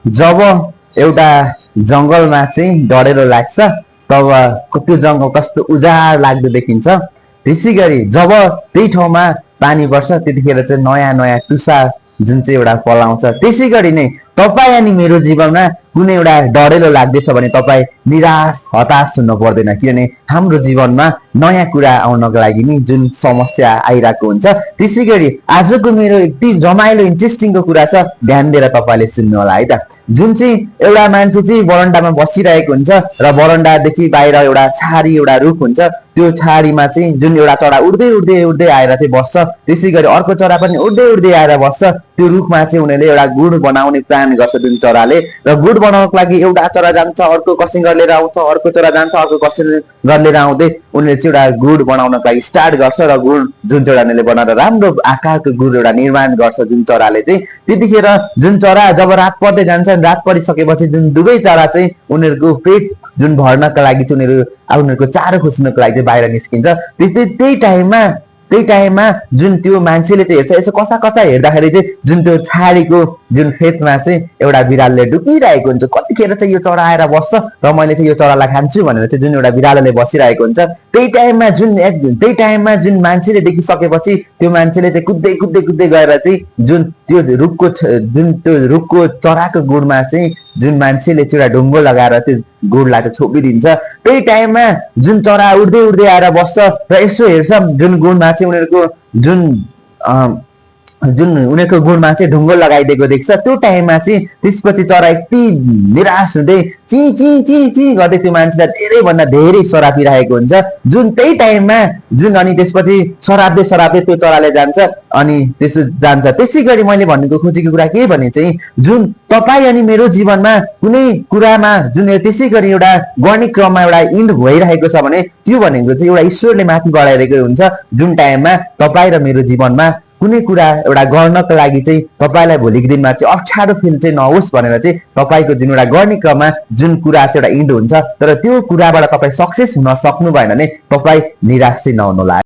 जब एउटा जंगलमा चाहिँ डढेलो लाग्छ तब त्यो जंगल कस्तो उजाड लाग्दो देखिन्छ। त्यसैगरी जब त्यही ठाउँमा पानी पर्छ त्यतिखेर चाहिँ नयाँ नयाँ टुसा जुन चाहिँ एउटा पलाउँछ। त्यसैगरी नै तपाईँ अनि मेरो जीवनमा कुनै एउटा डढेलो लाग्दैछ भने तपाईँ निराश हताश हुन पर्दैन, किनभने हाम्रो जीवनमा नयाँ कुरा आउनको लागि नि जुन समस्या आइरहेको हुन्छ। त्यसैगरी आजको मेरो यति रमाइलो इन्ट्रेस्टिङको कुरा छ, ध्यान दिएर तपाईँले सुन्नु होला है त। जुन चाहिँ एउटा मान्छे चाहिँ बरन्डामा बसिरहेको हुन्छ र बरन्डादेखि बाहिर एउटा छारी एउटा रुख हुन्छ, त्यो छारीमा चाहिँ जुन एउटा चरा उड्दै उड्दै उड्दै आएर चाहिँ बस्छ। त्यसैगरी अर्को चरा पनि उड्दै उड्दै आएर बस्छ। त्यो रुखमा चाहिँ उनीहरूले एउटा गुड बनाउने प्लान गर्छ जुन चराले, र गुड बनाउनको लागि एउटा चरा जान्छ, अर्को कसिङ्गर लिएर आउँछ, अर्को चरा जान्छ, अर्को कसिङ्गर लिएर आउँदै उनीहरूले चाहिँ एउटा गुड बनाउनको लागि स्टार्ट गर्छ। र गुड जुन चाहिँ एउटा उनीहरूले बनाएर राम्रो आकारको गुड एउटा निर्माण गर्छ जुन चराले चाहिँ। त्यतिखेर जुन चरा जब रात पर्दै जान्छ, रात परिसकेपछि जुन दुवै चरा चाहिँ उनीहरूको पेट जुन भर्नका लागि चाहिँ उनीहरूको चारो खोज्नको लागि चाहिँ बाहिर निस्किन्छ। त्यही टाइममा जुन त्यो मान्छेले चाहिँ हेर्छ, यसो कसा कसा हेर्दाखेरि चाहिँ जुन त्यो छारीको जुन फेदमा चाहिँ एउटा बिरालोले ढुकिरहेको हुन्छ। कतिखेर चाहिँ यो चरा आएर बस्छ र मैले चाहिँ यो चरालाई खान्छु भनेर चाहिँ जुन एउटा बिरालोले बसिरहेको हुन्छ। त्यही टाइममा जुन मान्छेले देखिसकेपछि त्यो मान्छेले चाहिँ कुद्दै कुद्दै कुद्दै गएर चाहिँ जुन त्यो रुखको चराको गुडमा चाहिँ जुन मान्छेले चाहिँ एउटा ढुङ्गो लगाएर त्यो गुडलाई चाहिँ छोपिदिन्छ। त्यही टाइममा जुन चरा उड्दै उड्दै आएर बस्छ र यसो हेर्छ जुन गुडमा चाहिँ उनीहरूको गुडमा चाहिँ ढुङ्गो लगाइदिएको देख्छ। त्यो टाइममा चाहिँ त्यसपछि चरा यति निराश हुँदै ची ची ची ची गर्दै त्यो मान्छेलाई धेरैभन्दा धेरै सरापिरहेको हुन्छ। जुन त्यही टाइममा अनि त्यसपछि सराप्दै त्यो चराले जान्छ अनि त्यसो जान्छ। त्यसै गरी मैले भन्नुको खोजेको कुरा के भने चाहिँ जुन तपाईँ अनि मेरो जीवनमा कुनै कुरामा जुन त्यसै गरी एउटा गर्ने क्रममा एउटा इन्ड भइरहेको छ भने त्यो भनेको चाहिँ एउटा ईश्वरले माथि बढाइरहेको हुन्छ। जुन टाइममा तपाईँ र मेरो जीवनमा कुनै कुरा एउटा गर्नको लागि चाहिँ तपाईँलाई भोलिको दिनमा चाहिँ अप्ठ्यारो फिल चाहिँ नहोस् भनेर चाहिँ तपाईँको जुन एउटा गर्ने क्रममा जुन कुरा चाहिँ एउटा इन्ड हुन्छ, तर त्यो कुराबाट तपाईँ सक्सेस हुन सक्नु भएन भने तपाईँ निराश चाहिँ नहुनुहोला।